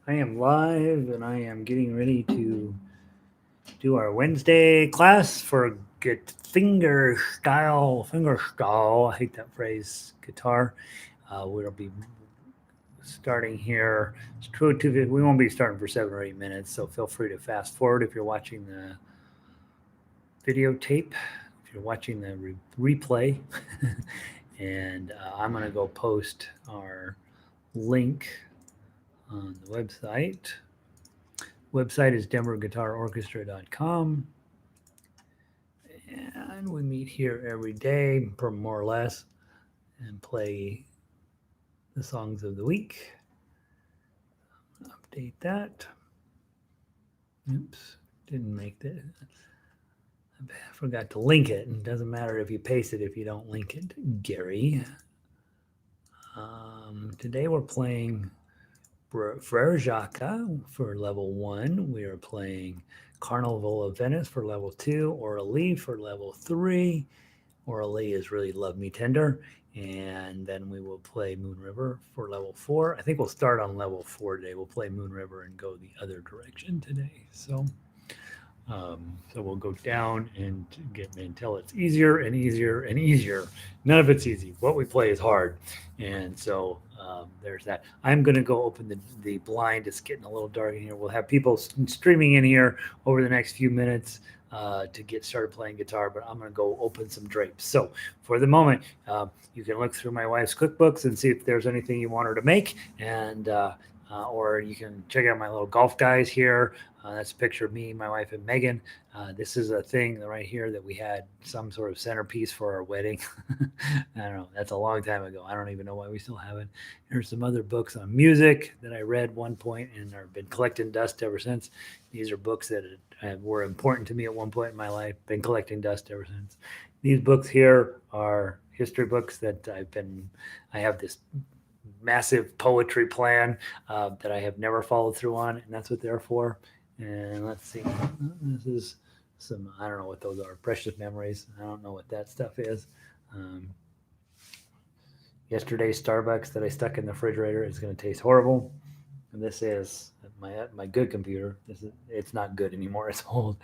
I am live and I am getting ready to do our Wednesday class for get finger style. I hate that phrase, guitar. We'll be starting here. It's true to we won't be starting for 7 or 8 minutes, so feel free to fast forward if you're watching the videotape, if you're watching the replay. And I'm going to go post our link on the website. Website is denverguitarorchestra.com. And we meet here every day, more or less, and play the songs of the week. Update that. Oops, didn't make that. I forgot to link it. It doesn't matter if you paste it if you don't link it, Gary. Today we're playing Frère, Jacques for level 1. We are playing Carnival of Venice for level 2, Oralie for level 3. Oralie is Really Love Me Tender. And then we will play Moon River for level 4. I think we'll start on level 4 today. We'll play Moon River and go the other direction today. So we'll go down and get until it's easier and easier and easier. None of it's easy. What we play is hard, and so there's that. I'm going to go open the blind. It's getting a little dark in here. We'll have people streaming in here over the next few minutes to get started playing guitar, but I'm going to go open some drapes. So for the moment, you can look through my wife's cookbooks and see if there's anything you want her to make, and or you can check out my little golf guys here. That's a picture of me, my wife, and Megan. This is a thing right here that we had some sort of centerpiece for our wedding. I don't know. That's a long time ago. I don't even know why we still have it. Here's some other books on music that I read one point and have been collecting dust ever since. These are books that were important to me at one point in my life. Been collecting dust ever since. These books here are history books that I have this massive poetry plan that I have never followed through on, and that's what they're for. And let's see, this is some, I don't know what those are, precious memories. I don't know what that stuff is. Um, Yesterday's Starbucks that I stuck in the refrigerator is going to taste horrible. And this is my good computer. It's not good anymore. It's old.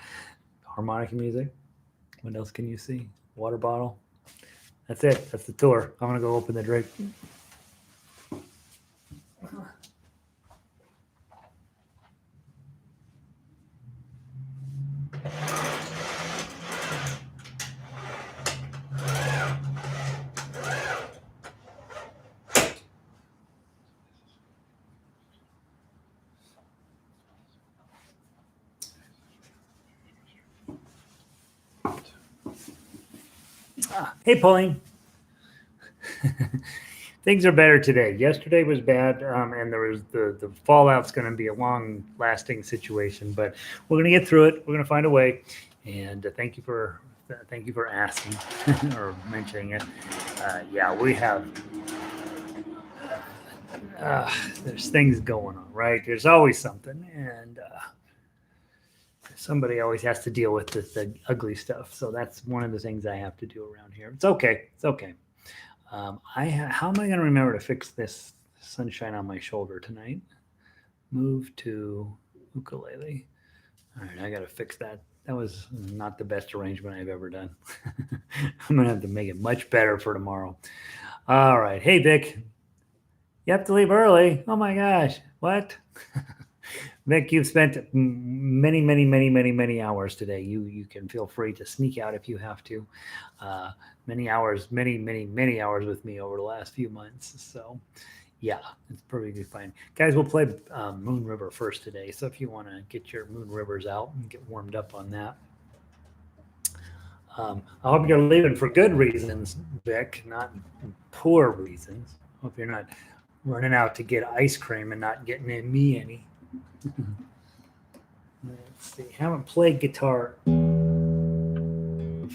Harmonica music. What else can you see? Water bottle. That's it. That's the tour. I'm going to go open the drink. Hey, Pauline. Things are better today. Yesterday was bad, and there was the fallout's going to be a long lasting situation, but we're going to get through it. We're going to find a way. And thank you for asking or mentioning it. Yeah, we have. There's things going on, right? There's always something, and somebody always has to deal with the ugly stuff. So that's one of the things I have to do around here. It's okay. It's okay. How am I going to remember to fix this sunshine on my shoulder tonight? Move to ukulele. All right, I got to fix that. That was not the best arrangement I've ever done. I'm going to have to make it much better for tomorrow. All right. Hey, Vic. You have to leave early. Oh my gosh. What? Vic, you've spent many hours today. You can feel free to sneak out if you have to. Many hours, many hours with me over the last few months. So, yeah, it's perfectly fine. Guys, we'll play Moon River first today. So if you want to get your Moon Rivers out and get warmed up on that. I hope you're leaving for good reasons, Vic, not poor reasons. Hope you're not running out to get ice cream and not getting me any. Let's see. Haven't played guitar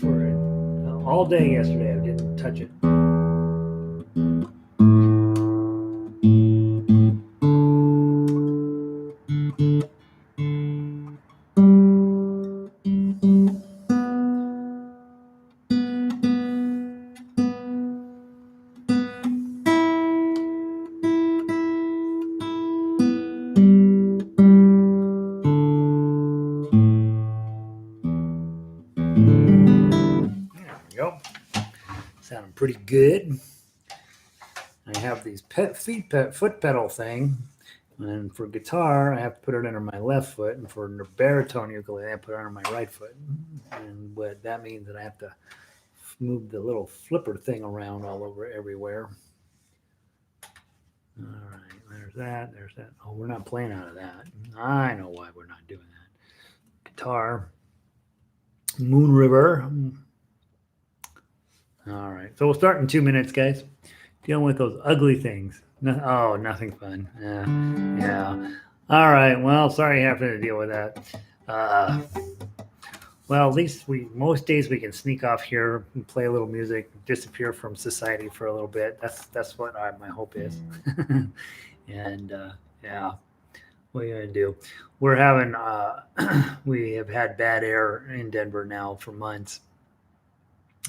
for all day yesterday. I didn't touch it. pretty good. I have these foot pedal thing, and for guitar, I have to put it under my left foot, and for baritone ukulele, I put it under my right foot. And what that means that I have to move the little flipper thing around all over everywhere. All right, there's that. There's that. Oh, we're not playing out of that. I know why we're not doing that. Guitar, Moon River. All right, so we'll start in 2 minutes, guys. Dealing with those ugly things. Oh, nothing fun. Yeah. All right. Well, sorry you have to deal with that. Well, at least most days we can sneak off here and play a little music, disappear from society for a little bit. That's what my hope is. And yeah, what are you gonna do? We're having we have had bad air in Denver now for months.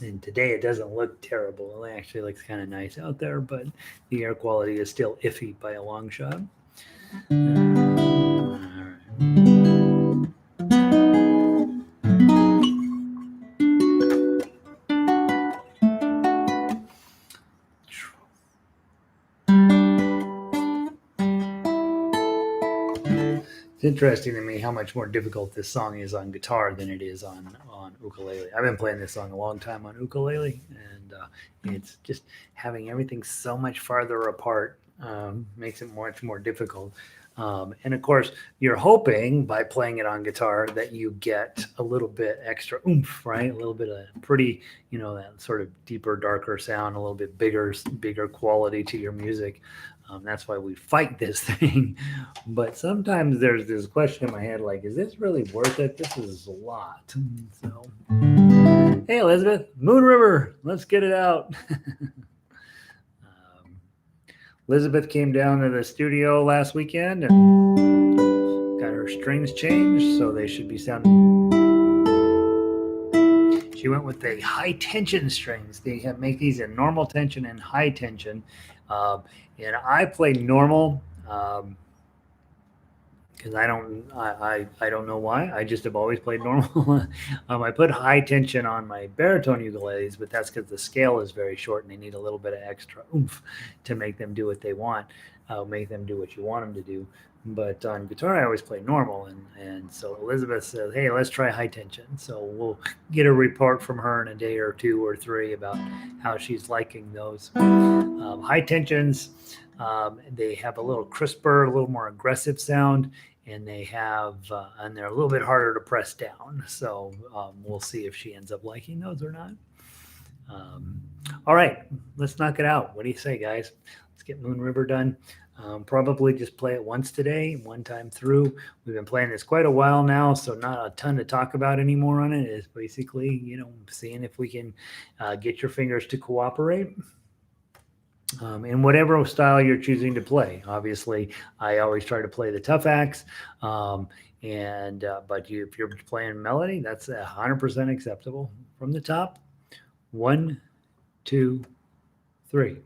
And today it doesn't look terrible. It actually looks kind of nice out there, but the air quality is still iffy by a long shot. All right. It's interesting to me how much more difficult this song is on guitar than it is on ukulele. I've been playing this song a long time on ukulele, and it's just having everything so much farther apart makes it much more difficult. And of course, you're hoping by playing it on guitar that you get a little bit extra oomph, right? A little bit of pretty, that sort of deeper, darker sound, a little bit bigger quality to your music. That's why we fight this thing. But sometimes there's this question in my head, like, is this really worth it? This is a lot. So, hey, Elizabeth, Moon River, let's get it out. Elizabeth came down to the studio last weekend and got her strings changed, so they should be sounding. She went with the high tension strings. They make these in normal tension and high tension. And I play normal because I don't know why. I just have always played normal. I put high tension on my baritone ukuleles, but that's because the scale is very short and they need a little bit of extra oomph to make them do what they want, make them do what you want them to do. But on guitar, I always play normal. And so Elizabeth says, hey, let's try high tension. So we'll get a report from her in a day or 2 or 3 about how she's liking those. High tensions, they have a little crisper, a little more aggressive sound, and and they're a little bit harder to press down. So we'll see if she ends up liking those or not. All right, let's knock it out. What do you say, guys? Let's get Moon River done. Probably just play it once today, one time through. We've been playing this quite a while now, so not a ton to talk about anymore on it. It's basically, seeing if we can get your fingers to cooperate. In whatever style you're choosing to play. Obviously, I always try to play the tough acts, but if you're playing melody, that's 100% acceptable. From the top, 1, 2, 3.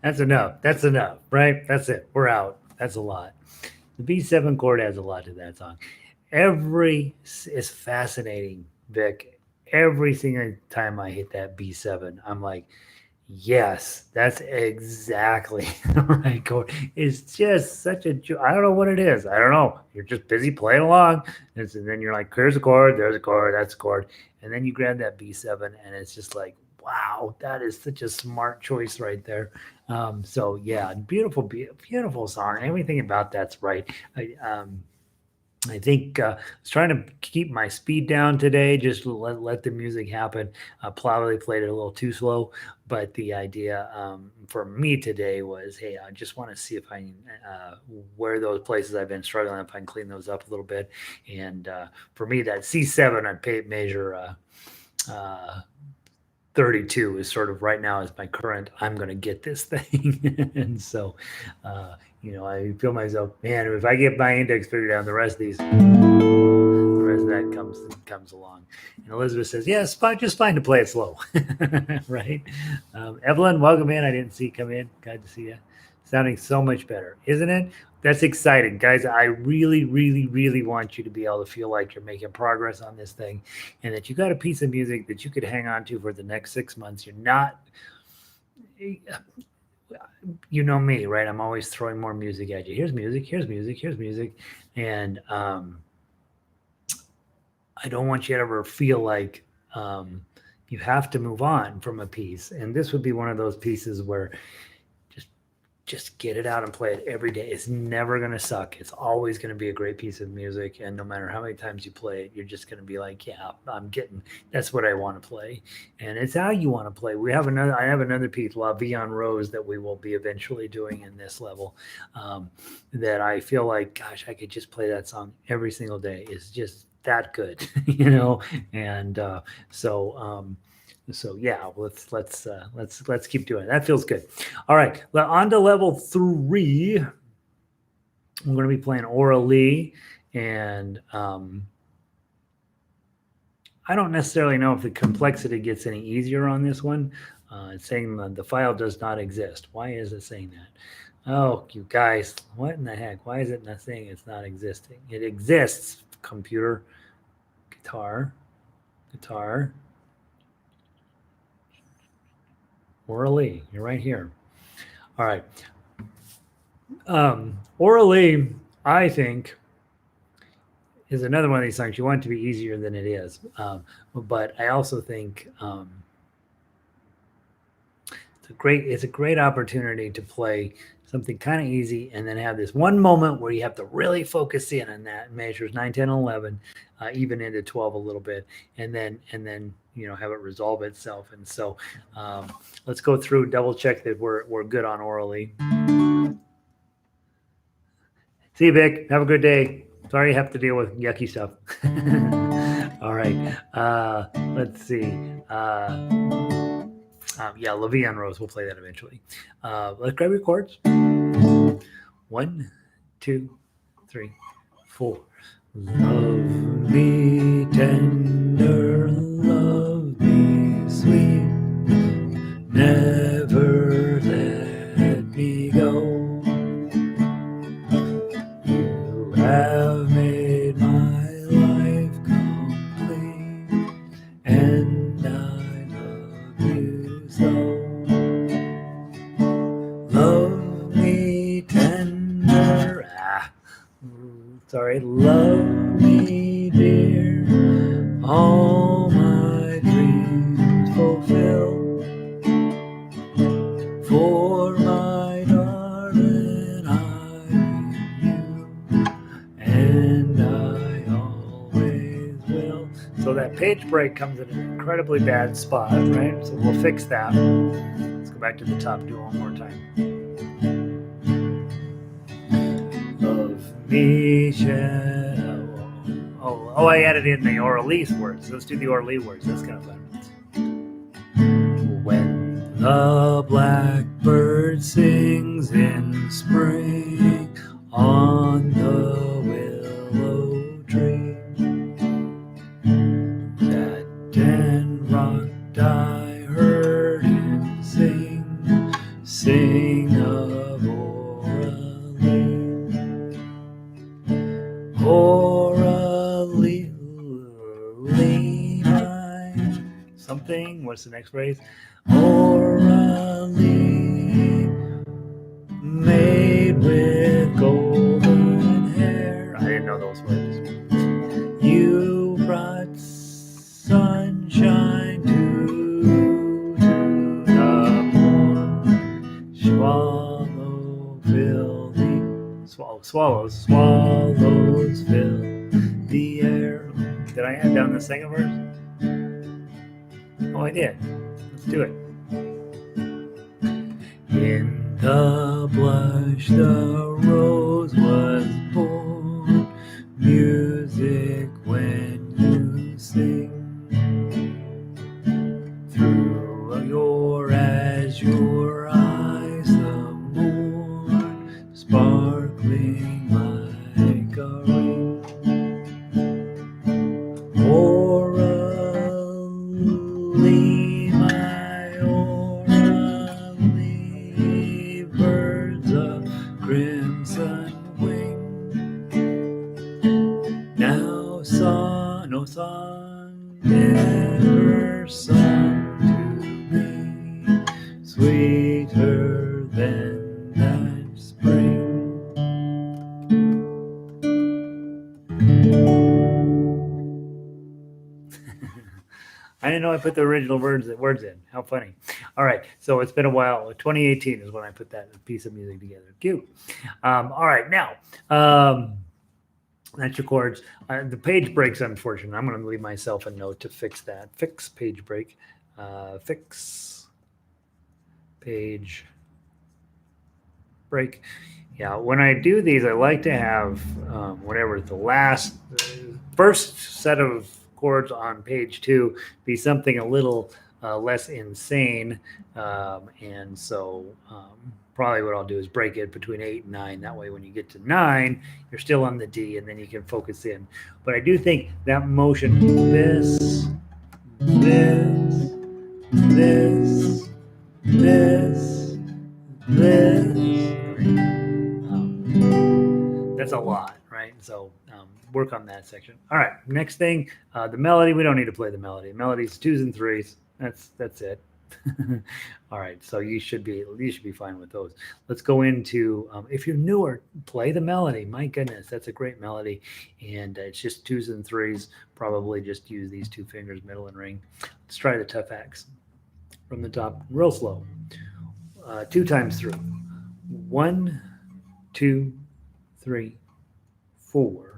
That's enough. That's enough, right? That's it. We're out. That's a lot. The B7 chord adds a lot to that song. Every It's fascinating, Vic. Every single time I hit that B7, I'm like, yes, that's exactly the right chord. It's just such a joy. I don't know what it is. I don't know. You're just busy playing along, and then you're like, "Here's a chord. There's a chord. That's a chord." And then you grab that B7, and it's just like, wow, that is such a smart choice right there. So yeah, beautiful song. Everything about that's right. I think I was trying to keep my speed down today, just to let the music happen. Probably played it a little too slow, but the idea for me today was, hey, I just want to see if I can, where those places I've been struggling, if I can clean those up a little bit. And for me, that C7 on measure uh, 32 is sort of right now is my current, I'm going to get this thing. And so, I feel myself, man, if I get my index figured out, the rest of that comes along. And Elizabeth says, yes, but just fine to play it slow. Right. Evelyn, welcome in. I didn't see you come in. Glad to see you. Sounding so much better, isn't it? That's exciting, guys. I really, really, really want you to be able to feel like you're making progress on this thing, and that you got a piece of music that you could hang on to for the next 6 months. You're not, you know me, right? I'm always throwing more music at you. Here's music, here's music, here's music. And I don't want you to ever feel like you have to move on from a piece. And this would be one of those pieces where just just get it out and play it every day. It's never going to suck. It's always going to be a great piece of music. And no matter how many times you play it, you're just going to be like, yeah, that's what I want to play. And it's how you want to play. I have another piece, La Vie en Rose, that we will be eventually doing in this level. That I feel like, gosh, I could just play that song every single day. It's just that good, And so yeah, let's keep doing it. That feels good. All right, on to level 3. I'm going to be playing Aura Lee, And I don't necessarily know if the complexity gets any easier on this one. It's saying the file does not exist. Why is it saying that? Oh, you guys, what in the heck? Why is it not saying it's not existing? It exists, computer, guitar, orally. You're right here. All right. Orally, I think, is another one of these songs. You want it to be easier than it is. But I also think it's a great opportunity to play something kind of easy and then have this one moment where you have to really focus in on that measures 9, 10, 11, even into 12 a little bit, and then have it resolve itself. And so let's go through, double check that we're good on orally. See you, Vic. Have a good day. Sorry you have to deal with yucky stuff. All right. Let's see. Yeah, La Vie en Rose. We'll play that eventually. Let's grab your chords. 1, 2, 3, 4. Love me tender, love me sweet, never let me go. You have made my life complete, and I love you so. Love me tender, love me dear, all my dreams fulfill. For my darling, I need you, and I always will. So that page break comes in an incredibly bad spot, right? So we'll fix that. Let's go back to the top, do it one more time. Love me, oh, I added in the Orally words. Let's do the Orally words. That's kind of fun. When the blackbird sings in spring on the willow tree, that ten rocked I heard him sing of Orally, something. What's the next phrase? Orally, made with golden hair. I didn't know those words. You brought sunshine to the morn. Swallows fill the air. Did I add down the second verse? Oh, I did. Let's do it. In the blush the rose was born, music when you sing. Through your azure eyes the morn sparkling like a ring. Orally, my orally, birds of crimson wing. Now no song ever sung to me, sweeter than that spring. I didn't know I put the original words in. How funny. All right. So it's been a while. 2018 is when I put that piece of music together. Cute. All right. Now, that's your chords. The page break's unfortunate. I'm going to leave myself a note to fix that. Fix page break. Fix page break. Yeah, when I do these, I like to have whatever the last first set of chords on page 2 be something a little less insane, and so probably what I'll do is break it between 8 and 9. That way, when you get to 9, you're still on the D, and then you can focus in. But I do think that motion, this, this, this, this. That's a lot, right? So work on that section. All right, next thing, the melody. We don't need to play the melody. Melodies 2s and 3s. That's it. All right, so you should be fine with those. Let's go into if you're newer, play the melody. My goodness, that's a great melody, and it's just 2s and 3s. Probably just use these 2 fingers, middle and ring. Let's try the tough X from the top, real slow. 2 times through. 1, 2, 3, 4.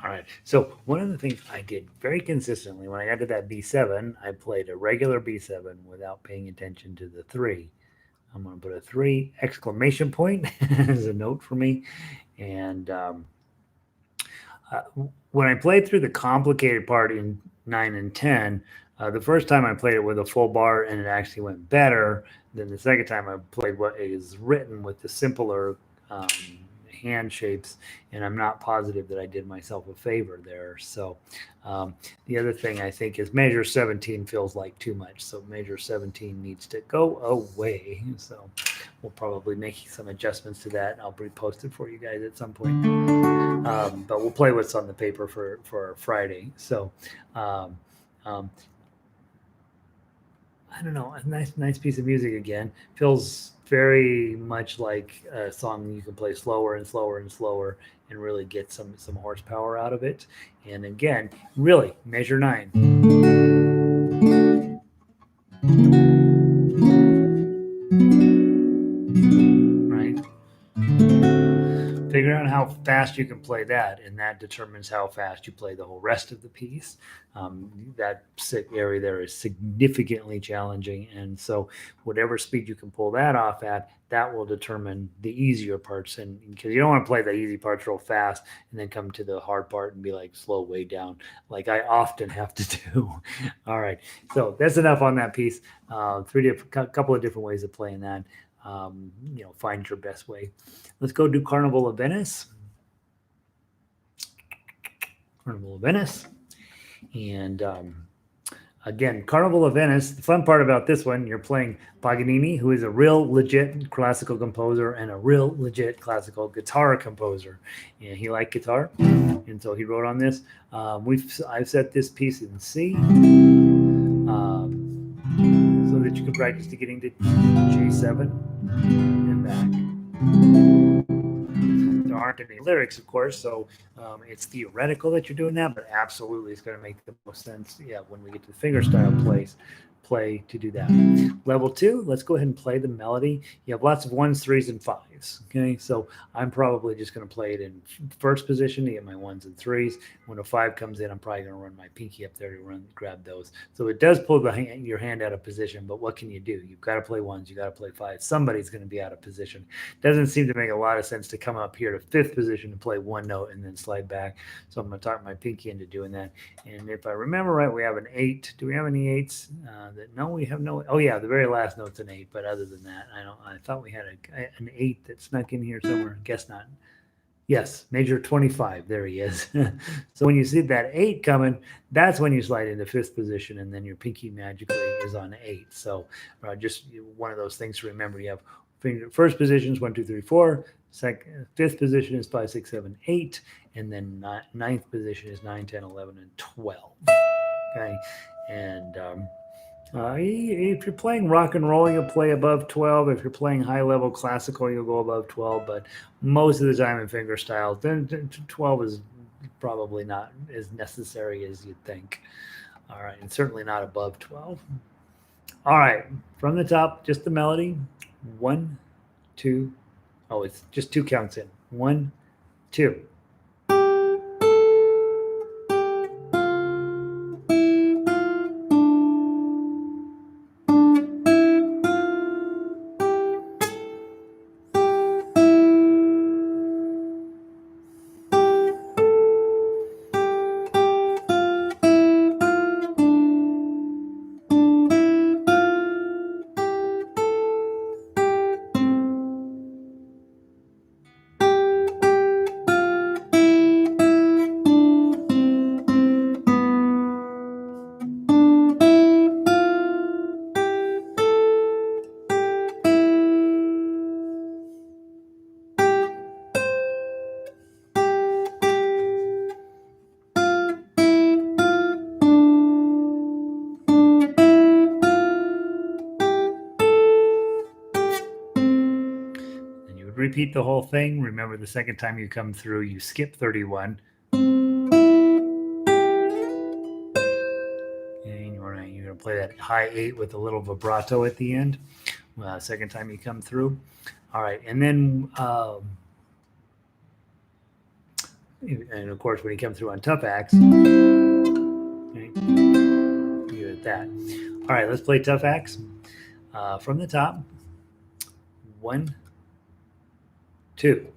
All right. So one of the things I did very consistently when I got to that B7, I played a regular B7 without paying attention to the 3. I'm going to put a 3 exclamation point as a note for me. And when I played through the complicated part in 9 and 10, the first time I played it with a full bar and it actually went better than the second time I played what is written with the simpler hand shapes, and I'm not positive that I did myself a favor there. So the other thing I think is measure 17 feels like too much. So measure 17 needs to go away. So we'll probably make some adjustments to that, and I'll repost it for you guys at some point. But we'll play what's on the paper for Friday. So I don't know, a nice piece of music again. Feels very much like a song you can play slower and slower and slower and really get some horsepower out of it. And again, really measure 9. how fast you can play that, and that determines how fast you play the whole rest of the piece. That area there is significantly challenging, and so whatever speed you can pull that off at, that will determine the easier parts. And because you don't want to play the easy parts real fast and then come to the hard part and be like slow way down, like I often have to do. All right, so that's enough on that piece. Couple of different ways of playing that. Find your best way. Let's go do Carnival of Venice. Carnival of Venice. And again, Carnival of Venice, the fun part about this one, you're playing Paganini, who is a real legit classical composer and a real legit classical guitar composer. And he liked guitar, and so he wrote on this. I've set this piece in C, so that you can practice to getting to G7 and back. There aren't any lyrics, of course, so it's theoretical that you're doing that, but absolutely it's going to make the most sense, when we get to the fingerstyle play to do that. Level 2, let's go ahead and play the melody. You have lots of 1s, 3s, and 5s. Okay, so I'm probably just going to play it in first position to get my 1s and 3s. When a 5 comes in, I'm probably going to run my pinky up there to grab those. So it does pull your hand out of position, but what can you do? You've got to play 1s, you got to play 5s. Somebody's going to be out of position. Doesn't seem to make a lot of sense to come up here to 5th position to play 1 note and then slide back. So I'm going to talk my pinky into doing that. And if I remember right, we have an 8. Do we have any 8s? No, we have no. Oh yeah, the very last note's an 8, but other than that, I thought we had an 8 that snuck in here somewhere. Guess not. Yes, major 25. There he is. So when you see that 8 coming, that's when you slide into 5th position, and then your pinky magically is on 8. So just one of those things to remember. You have first position is 1, 2, 3, 4. Fifth position is 5, 6, 7, 8, and then ninth position is 9, 10, 11, and 12. Okay, and if you're playing rock and roll, you'll play above 12. If you're playing high-level classical, you'll go above 12. But most of the time in fingerstyle, then 12 is probably not as necessary as you'd think. All right, and certainly not above 12. All right, from the top, just the melody. 1, 2. Oh, it's just 2 counts in. 1, 2. Repeat the whole thing. Remember, the second time you come through, you skip 31. And you're going to play that high 8 with a little vibrato at the end. Second time you come through. All right. And then, and of course, when you come through on tough axe, okay, you get that. All right. Let's play tough axe from the top. 1, 2.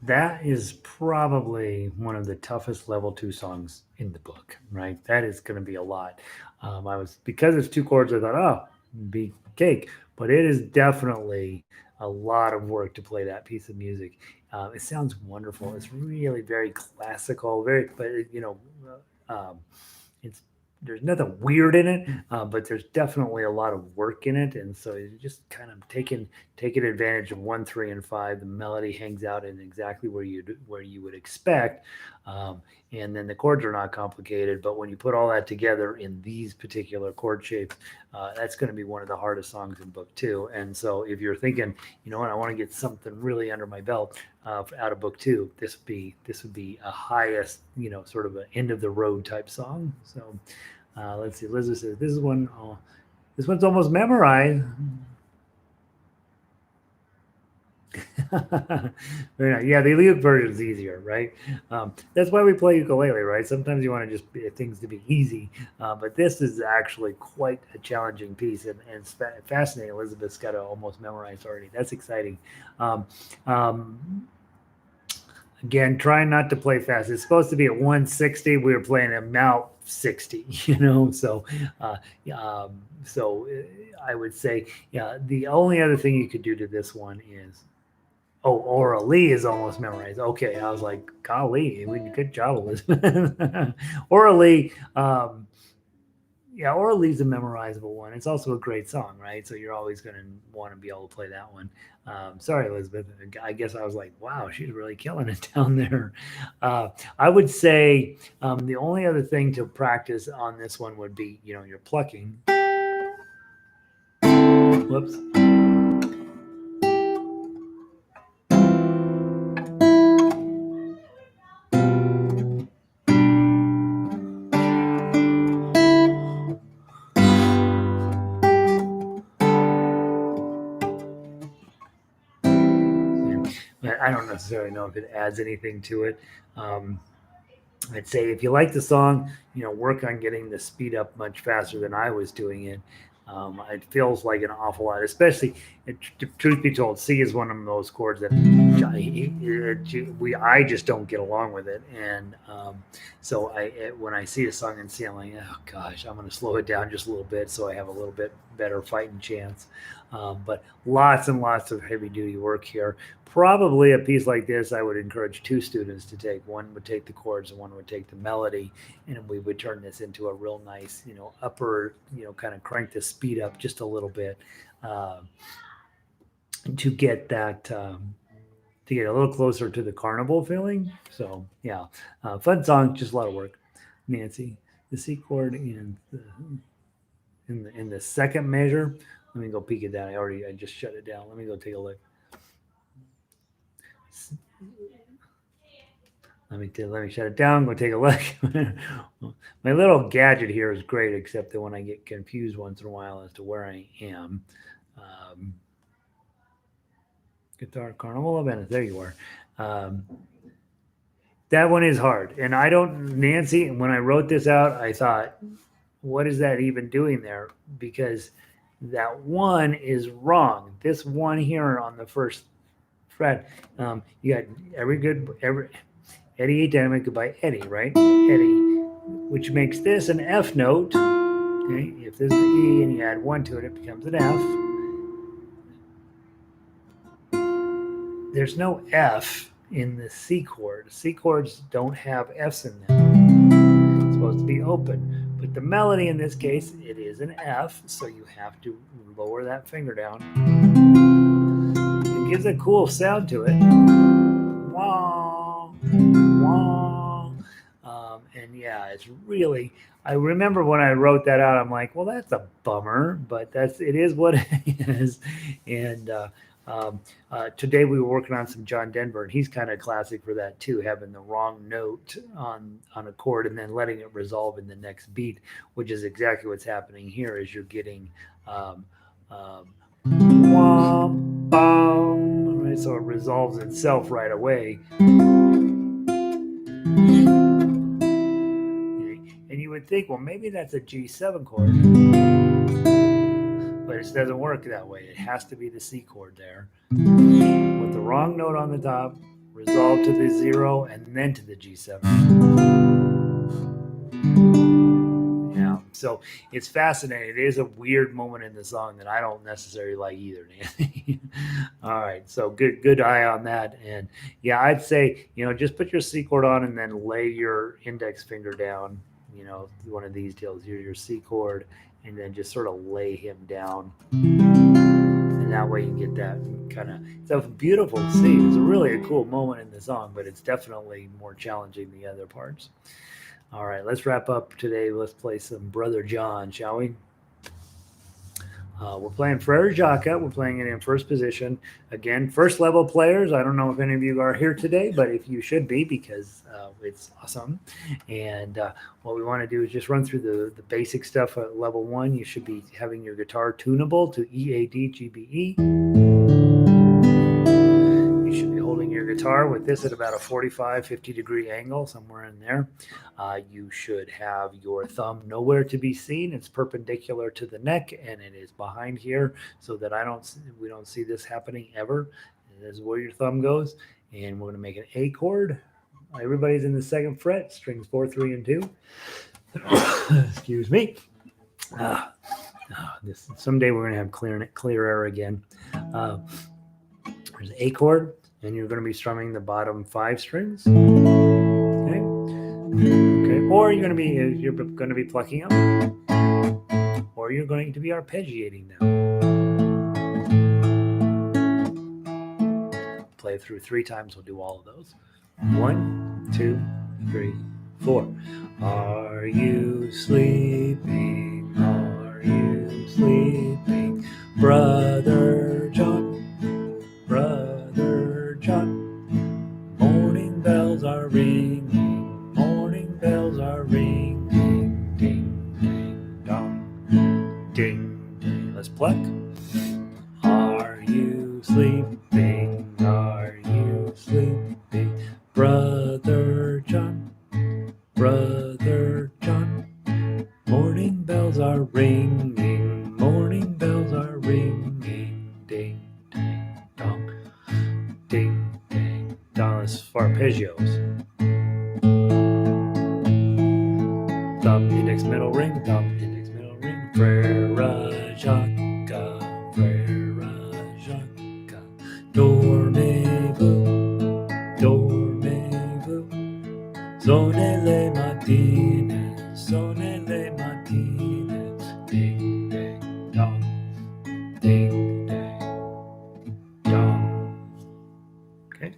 That is probably one of the toughest level two songs in the book, right? That is going to be a lot. I was because it's two chords. I thought, oh, be cake, but it is definitely a lot of work to play that piece of music. It sounds wonderful. It's really very classical, very, but it's there's nothing weird in it, but there's definitely a lot of work in it, and so you just kind of taking advantage of 1, 3, and 5. The melody hangs out in exactly where you would expect, um, and then the chords are not complicated. But when you put all that together in these particular chord shapes, that's going to be one of the hardest songs in book two. And so if you're thinking, you know what, I want to get something really under my belt out of book two, this would be a highest, sort of an end of the road type song. So let's see. Elizabeth says this is one. Oh, this one's almost memorized. Very nice. Yeah, the Eliot version is easier, right? That's why we play ukulele, right? Sometimes you want to just things to be easy, but this is actually quite a challenging piece, and it's fascinating. Elizabeth's got it almost memorized already. That's exciting. Um, um, Again, trying not to play fast. It's supposed to be at 160. We were playing about 60, uh, I would say, yeah, the only other thing you could do to this one is, oh, Aura Lee is almost memorized. Okay, I was like, golly, good job, Elizabeth. Aura Lee, yeah, Aura Lee's a memorizable one. It's also a great song, right? So you're always going to want to be able to play that one. Sorry, Elizabeth. I guess I was like, wow, she's really killing it down there. I would say the only other thing to practice on this one would be, you're plucking. Whoops. I don't necessarily know if it adds anything to it. Um, I'd say if you like the song, work on getting the speed up much faster than I was doing it. It feels like an awful lot, especially, truth be told, C is one of those chords that I just don't get along with it. And so when I see a song in C, I'm like, oh gosh, I'm going to slow it down just a little bit so I have a little bit better fighting chance. But lots and lots of heavy duty work here. Probably a piece like this, I would encourage two students to take. One would take the chords and one would take the melody, and we would turn this into a real nice, upper, kind of crank the speed up just a little bit uh, to get that. To get a little closer to the carnival feeling. So yeah, fun song, just a lot of work. Nancy, the C chord in the second measure. Let me go peek at that. I just shut it down. Let me go take a look. Let me shut it down. Go take a look. My little gadget here is great, except that when I get confused once in a while as to where I am, um, Guitar Carnival of Venice. There you are. That one is hard, and I don't, Nancy. When I wrote this out, I thought, what is that even doing there? Because that one is wrong. This one here on the first fret, you got every Eddie dynamic by Eddie, right? Eddie, which makes this an F note. Okay, if this is the E and you add one to it, it becomes an F. There's no F in the C chord. C chords don't have Fs in them. It's supposed to be open. But the melody in this case, it is an F, so you have to lower that finger down. It gives a cool sound to it. Wah, wah. And yeah, it's really, I remember when I wrote that out, I'm like, well, that's a bummer, but it is what it is. And today we were working on some John Denver, and he's kind of classic for that too, having the wrong note on a chord and then letting it resolve in the next beat, which is exactly what's happening here. Is you're getting womp, bom, right? So it resolves itself right away. And you would think, well, maybe that's a G7 chord, but it doesn't work that way. It has to be the C chord there with the wrong note on the top, resolve to the 0, and then to the G7. Yeah, so it's fascinating. It is a weird moment in the song that I don't necessarily like either, Nancy. All right, so good eye on that. And yeah, I'd say, just put your C chord on and then lay your index finger down, one of these deals, your C chord, and then just sort of lay him down. And that way you get that kind of, it's a beautiful scene. It's really a cool moment in the song, but it's definitely more challenging than the other parts. All right, let's wrap up today. Let's play some Brother John, shall we? We're playing Frère, Jacques. We're playing it in first position. Again, first level players. I don't know if any of you are here today, but if you should be, because it's awesome. And what we want to do is just run through the basic stuff at level 1. You should be having your guitar tunable to E, A, D, G, B, E. You should be holding your guitar with this at about a 45, 50 degree angle, somewhere in there. You should have your thumb nowhere to be seen. It's perpendicular to the neck, and it is behind here so that we don't see this happening ever. This is where your thumb goes, and we're going to make an A chord. Everybody's in the 2nd fret, strings 4, 3, and 2. Excuse me. Someday we're going to have clear air again. There's an A chord, and you're going to be strumming the bottom 5 strings. Okay. Or you're going to be plucking them, or you're going to be arpeggiating them. Play through 3 times. We'll do all of those. 1, 2, 3, 4. Are you sleeping? Are you sleeping, Brother John? Brother John, morning bells are ringing, morning bells are ringing, ding, ding, dong, ding, ding. Let's pluck. Are you sleeping? Are you sleeping, Brother John? Brother John, morning bells are ringing, morning bells are ringing, ding, ding, dong, ding, ding, dong. As for arpeggios. Thumb, index, middle ring, thumb, index, middle ring. Frère, Jacques, Frère, Jacques. Dormez-vous, dormez-vous. Sonnez les matines, sonnez les matines. Ding, ding, dong, ding, ding, dong. Okay.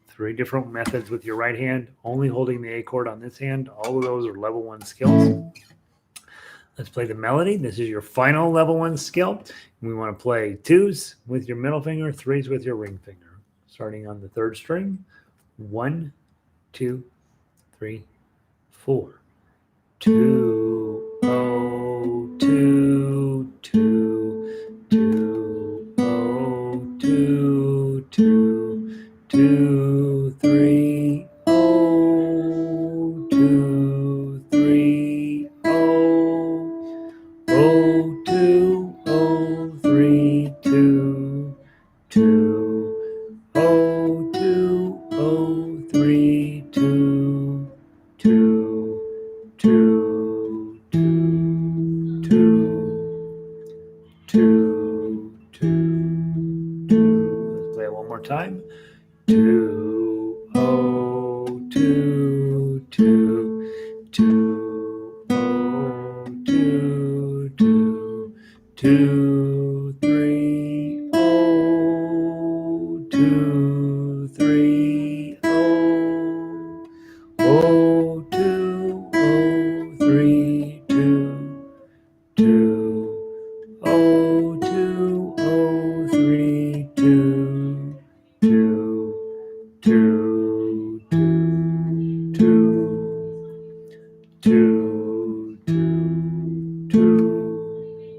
3 different methods with your right hand, only holding the A chord on this hand. All of those are level 1 skills. Let's play the melody. This is your final level 1 skill. We want to play 2s with your middle finger, 3s with your ring finger. Starting on the 3rd string. 1, 2, 3, 4. 2, oh, 2, 2, 2, oh, 2, 2, 2, 3, oh, 2, 3, oh, oh, 2, oh, 3, 2, 2, oh, 2, oh, 3, 2, 2, 2, 2, 2, 2, 2. Let's play it one more time. 2, oh, 2, 2, 2, oh, 2, 2, 2, 3, oh, 2, 3, oh, oh, 2, oh, 3, 2, 2, oh, 2, oh, 3, 2, 2, 2, 2, 2, 2, 2.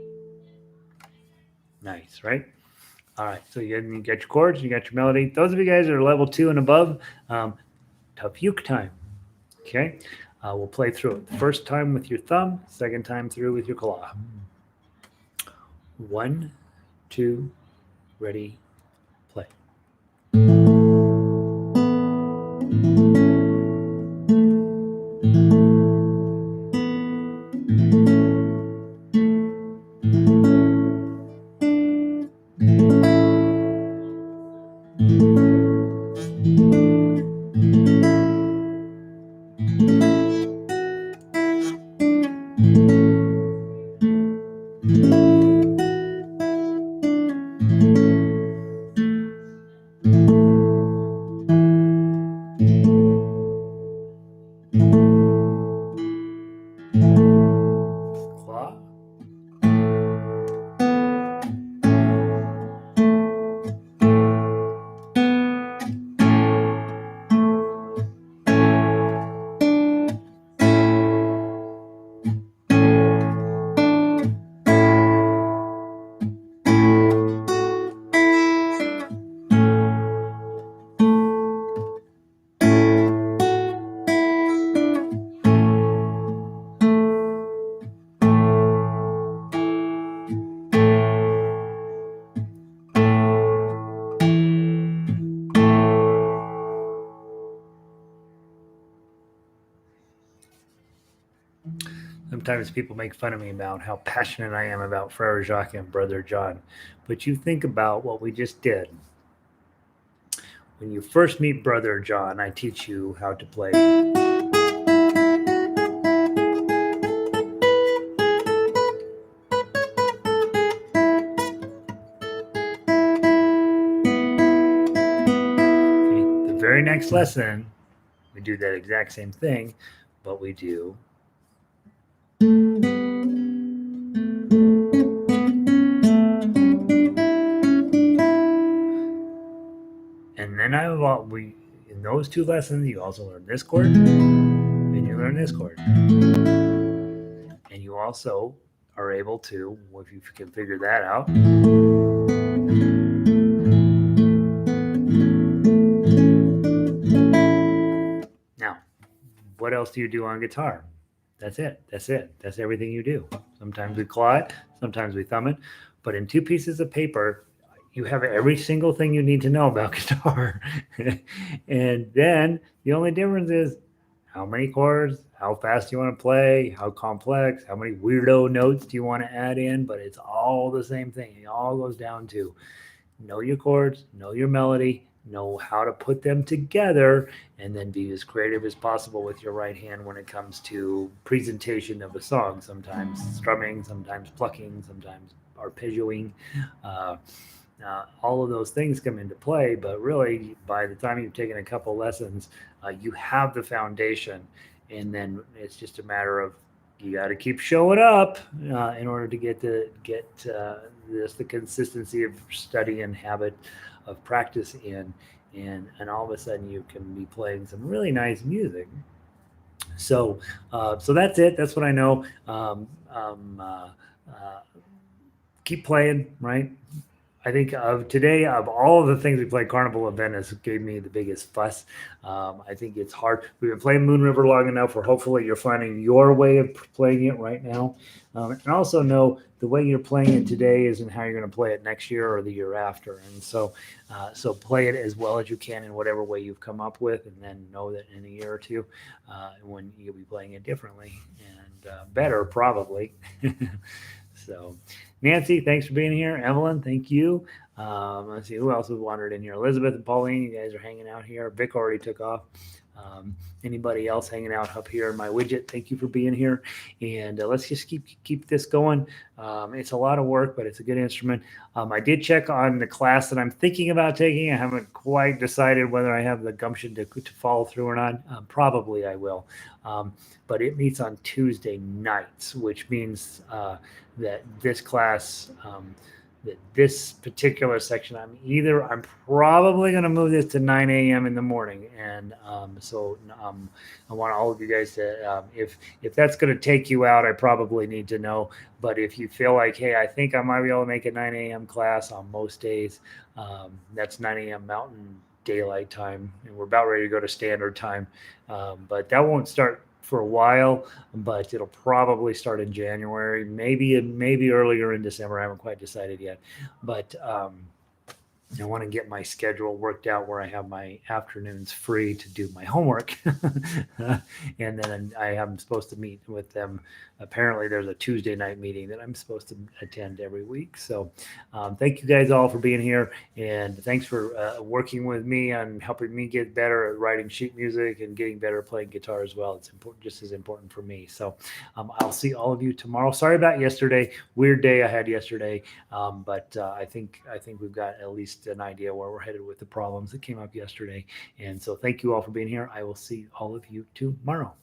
Nice, right? All right, so you got your chords, you got your melody. Those of you guys that are level 2 and above, tough uke time. Okay, we'll play through it. The first time with your thumb, second time through with your claw. 1, 2, ready, play. Claw. Sometimes people make fun of me about how passionate I am about Frère Jacques and Brother John. But you think about what we just did. When you first meet Brother John, I teach you how to play. Okay, the very next lesson, we do that exact same thing, but we do. And then in those two lessons, you also learn this chord, and you learn this chord. And you also are able to, if you can figure that out, now, what else do you do on guitar? That's it. That's it. That's everything you do. Sometimes we claw it, sometimes we thumb it, but in 2 pieces of paper, you have every single thing you need to know about guitar. And then the only difference is how many chords, how fast you want to play, how complex, how many weirdo notes do you want to add in, but it's all the same thing. It all goes down to know your chords, know your melody, know how to put them together, and then be as creative as possible with your right hand when it comes to presentation of a song. Sometimes strumming, sometimes plucking, sometimes arpeggioing. All of those things come into play, but really, by the time you've taken a couple lessons, you have the foundation, and then it's just a matter of you got to keep showing up in order to get the consistency of study and habit of practice in, and all of a sudden you can be playing some really nice music. So so that's it. That's what I know. Uh, keep playing, right? I think of today, of all of the things we played, Carnival of Venice gave me the biggest fuss. I think it's hard. We've been playing Moon River long enough where hopefully you're finding your way of playing it right now. And also know the way you're playing it today isn't how you're going to play it next year or the year after. And so, so play it as well as you can in whatever way you've come up with, and then know that in a year or two, when you'll be playing it differently and better, probably. So, Nancy, thanks for being here. Evelyn, thank you. Let's see who else has wandered in here. Elizabeth and Pauline, you guys are hanging out here. Vic already took off. Anybody else hanging out up here in my widget? Thank you for being here. And let's just keep this going. It's a lot of work, but it's a good instrument. I did check on the class that I'm thinking about taking. I haven't quite decided whether I have the gumption to follow through or not. Probably I will. But it meets on Tuesday nights, which means that this class, that this particular section, I'm probably going to move this to 9 a.m. in the morning, and so I want all of you guys to, if that's going to take you out, I probably need to know. But if you feel like, hey, I think I might be able to make a 9 a.m. class on most days, that's 9 a.m. Mountain Daylight Time, and we're about ready to go to Standard Time, but that won't start for a while, but it'll probably start in January, maybe earlier in December. I haven't quite decided yet, but I want to get my schedule worked out where I have my afternoons free to do my homework. And then I am supposed to meet with them. Apparently, there's a Tuesday night meeting that I'm supposed to attend every week. So, thank you guys all for being here. And thanks for working with me on helping me get better at writing sheet music and getting better at playing guitar as well. It's important, just as important for me. So, I'll see all of you tomorrow. Sorry about yesterday. Weird day I had yesterday. But I think we've got at least an idea where we're headed with the problems that came up yesterday. And so thank you all for being here. I will see all of you tomorrow.